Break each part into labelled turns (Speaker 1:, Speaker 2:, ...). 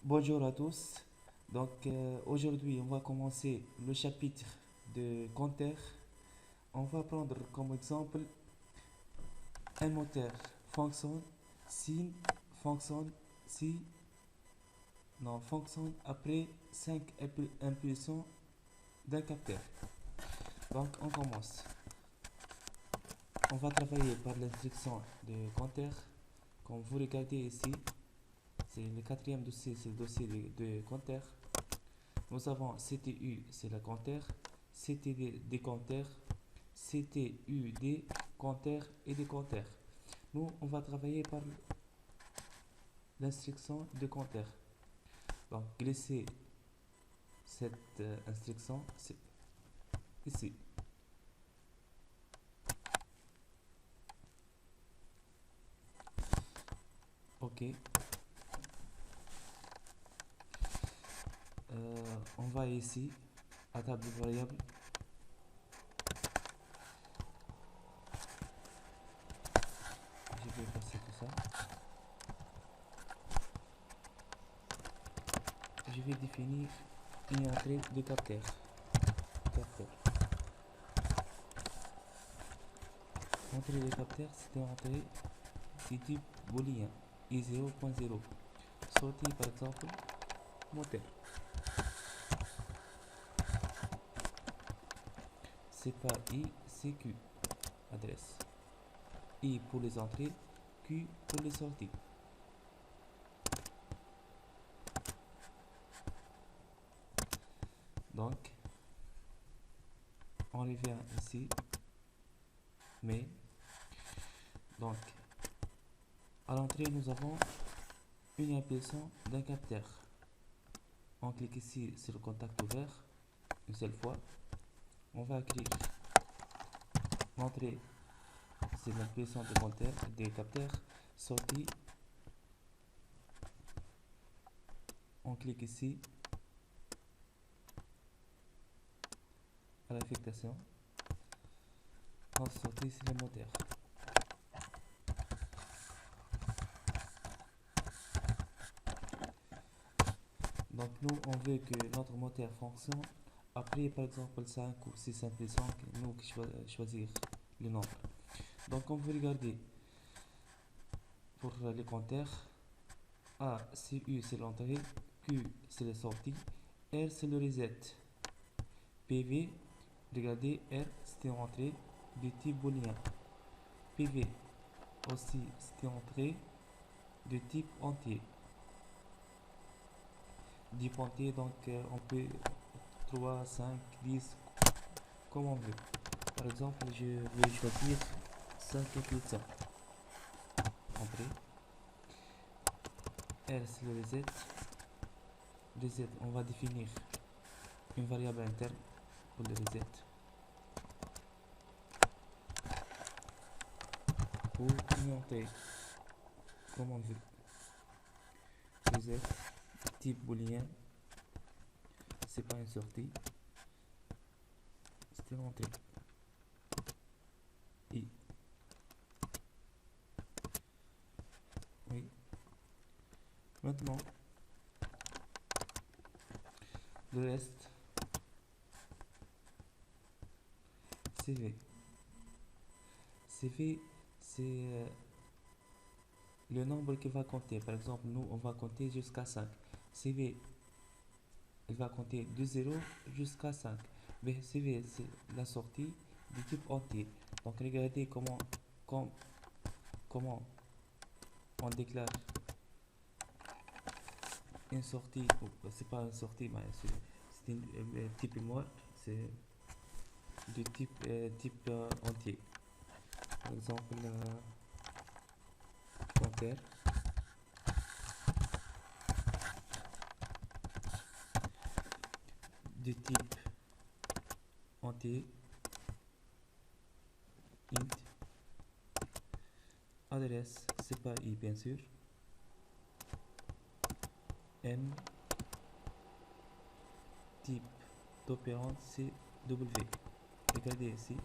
Speaker 1: Bonjour à tous. Aujourd'hui, on va commencer le chapitre de compteur. On va prendre comme exemple un moteur fonctionne s'il fonctionne si non fonctionne après 5 impulsions d'un capteur. Donc on commence. On va travailler par l'instruction de compteur. Comme vous regardez ici, c'est le quatrième dossier, c'est le dossier de compteur. Nous avons CTU, c'est le compteur, CTD des compteurs, CTUD compteur et des compteurs. Nous, on va travailler par l'instruction de compteur. Donc, glisser cette instruction ici. OK. On va ici à table variable. Je vais passer tout ça. Je vais définir une entrée de capteur. Entrée de capteur, c'est une entrée du type booléen i0.0. Sortie par exemple moteur. C'est pas I, c'est Q. Adresse. I pour les entrées, Q pour les sorties. Donc, on revient ici. Mais, donc, à l'entrée, nous avons une impulsion d'un capteur. On clique ici sur le contact ouvert, une seule fois. On va écrire l'entrée, c'est l'impulsion de compteur, des capteurs. Sortie, on clique ici à l'affectation. En sortie, c'est le moteur. Donc nous, on veut que notre moteur fonctionne après, par exemple, 5 ou 6 impulsions, nous qui choisir le nombre. Donc on veut regarder pour les compteurs. A, C, U, c'est l'entrée. Q, c'est la sortie. R, c'est le reset. PV, regardez, R, c'était une entrée de type booléen. PV, aussi, c'était une entrée de type entier. Type entier, donc on peut 3, 5, 10, comme on veut. Par exemple, je vais choisir 5 impulsions. Entrée. R, c'est le reset. Reset, on va définir une variable interne pour le reset. Pour une entrée, comme on veut. Reset, type booléen, c'est pas une sortie, c'est une entrée. I. Oui. Maintenant, le reste, CV. CV, c'est le nombre qui va compter. Par exemple, nous, on va compter jusqu'à 5. CV, il va compter de 0 jusqu'à 5. Mais CV, c'est la sortie du type entier. Donc, regardez comment on déclare une sortie. C'est pas une sortie, mais c'est une type mort. C'est du type entier. Par exemple, compteur du type entier int. Adresse, c'est pas I bien sûr. M. Type d'opérande, c'est W. Regardez ici.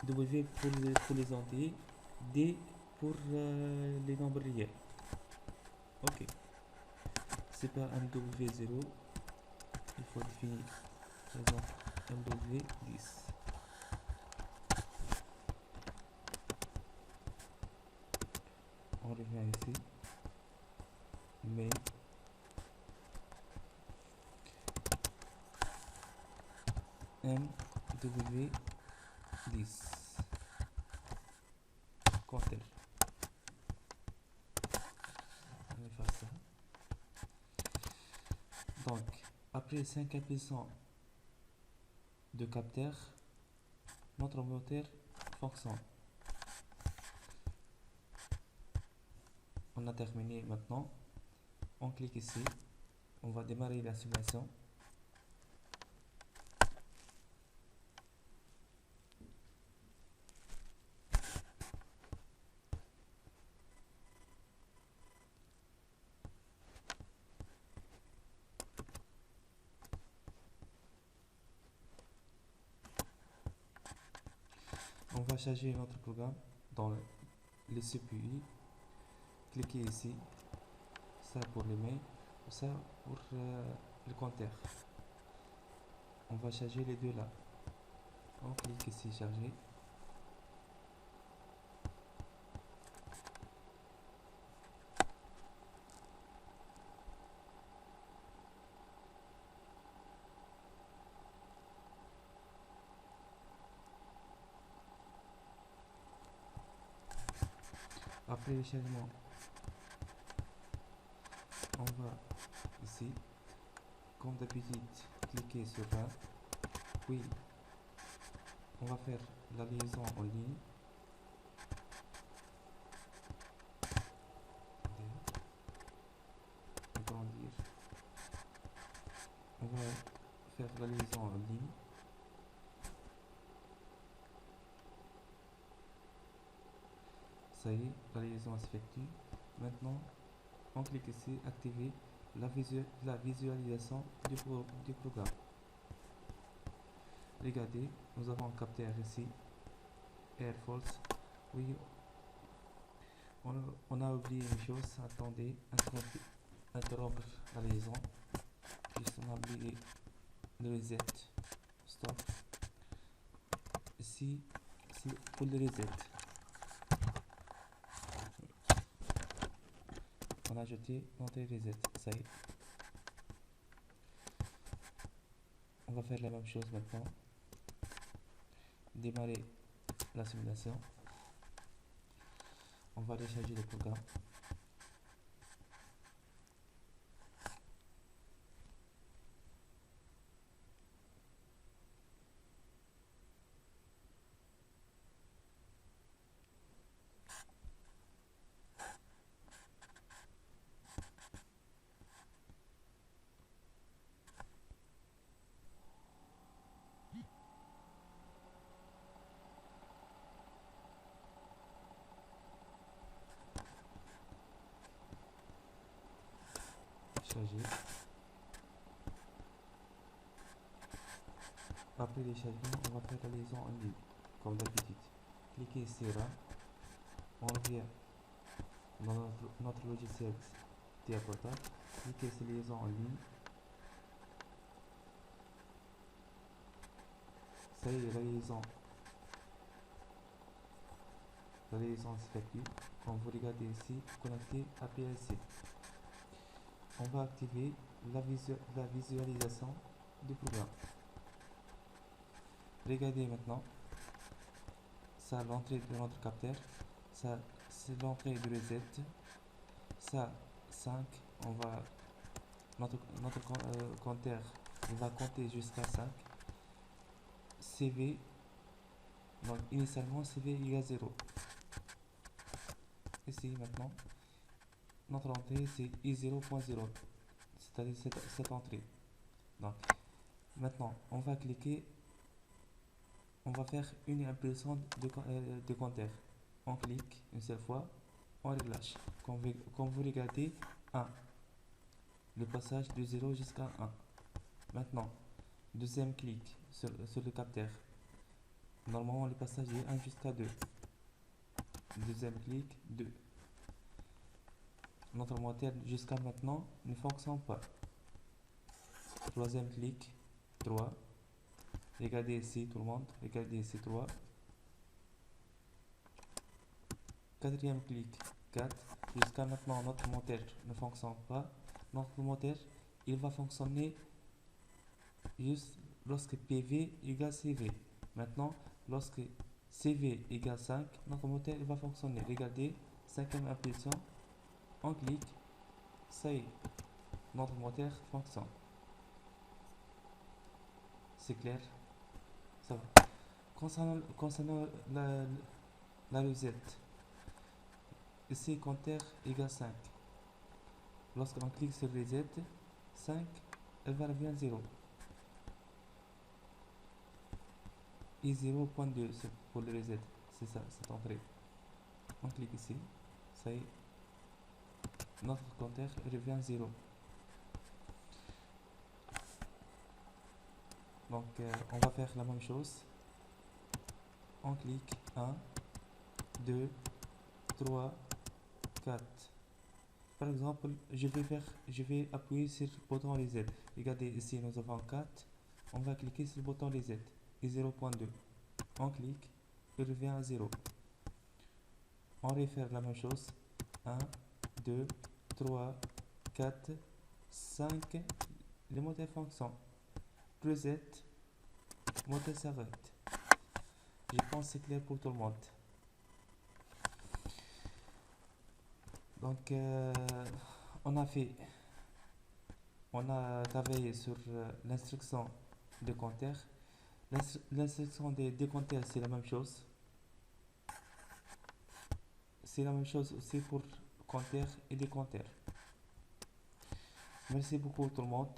Speaker 1: W pour les entiers, D pour les nombres réels. Ok. c'est pas MW0, il faut définir par exemple MW10. On revient ici, mais MW10 compteur. On va faire ça. Donc, après 5 impulsions de capteur, notre moteur fonctionne. On a terminé maintenant. On clique ici. On va démarrer la simulation. On va charger notre programme dans le CPU. Cliquez ici. Ça pour les mails, ça pour le compteur. On va charger les deux là. On clique ici charger. Après le chargement, on va ici, comme d'habitude, cliquer sur là, puis on va faire la liaison en ligne. Agrandir. On va faire la liaison en ligne. Ça y est, la liaison s'effectue. Maintenant, on clique ici, activer la visualisation du programme. Regardez, nous avons un capteur ici, Air Force. Oui, on a oublié une chose, attendez, interrompre la liaison. Juste on a oublié le reset, stop. Ici, c'est pour le reset. On a ajouté notre reset, ça y est. On va faire la même chose maintenant. Démarrer la simulation. On va décharger le programme. Charger. Après les chargements, on va faire la liaison en ligne, comme d'habitude. Cliquez ici là. On revient dans notre logiciel TIA Portal. Cliquez sur liaison en ligne. Ça y est, la liaison s'effectue. Comme vous regardez ici, connecté à PLC. On va activer la visualisation du programme. Regardez maintenant, ça l'entrée de notre capteur, ça c'est l'entrée de reset, ça 5, on va notre compteur il va compter jusqu'à 5. CV, donc initialement CV égale 0. Ici maintenant, notre entrée c'est I0.0, c'est-à-dire cette entrée. Donc maintenant on va cliquer, on va faire une impulsion de compteur. On clique une seule fois, on réglage. Comme vous regardez, 1. Le passage de 0 jusqu'à 1. Maintenant, deuxième clic sur le capteur. Normalement, le passage est 1 jusqu'à 2. Deuxième clic, 2. notre moteur jusqu'à maintenant ne fonctionne pas. Troisième clic, 3. Regardez ici tout le monde, regardez ici 3. Quatrième clic, 4. Jusqu'à maintenant notre moteur ne fonctionne pas. Notre moteur il va fonctionner juste lorsque PV égale CV. Maintenant, lorsque CV égale 5, notre moteur il va fonctionner. Regardez, cinquième impulsion, on clique, ça y est, notre moteur fonctionne. C'est clair? Ça va. Concernant la recette, ici compteur égale 5. Lorsqu'on clique sur reset, 5, elle va revenir 0. Et 0.2 pour le reset. C'est ça, cette entrée. On clique ici, ça y est, notre compteur revient 0. Donc on va faire la même chose. On clique 1, 2, 3, 4. Par exemple, je vais appuyer sur le bouton reset. Regardez ici, nous avons 4. On va cliquer sur le bouton reset et 0.2. On clique, il revient à 0. On refait la même chose. 1, 2, 3, 4, 5. Le moteur fonctionne. Reset, le moteur s'arrête. Je pense que c'est clair pour tout le monde. Donc, on a travaillé sur l'instruction de compteur. L'instruction des décompteurs, c'est la même chose. C'est la même chose aussi pour compteur et décompteur. Merci beaucoup tout le monde.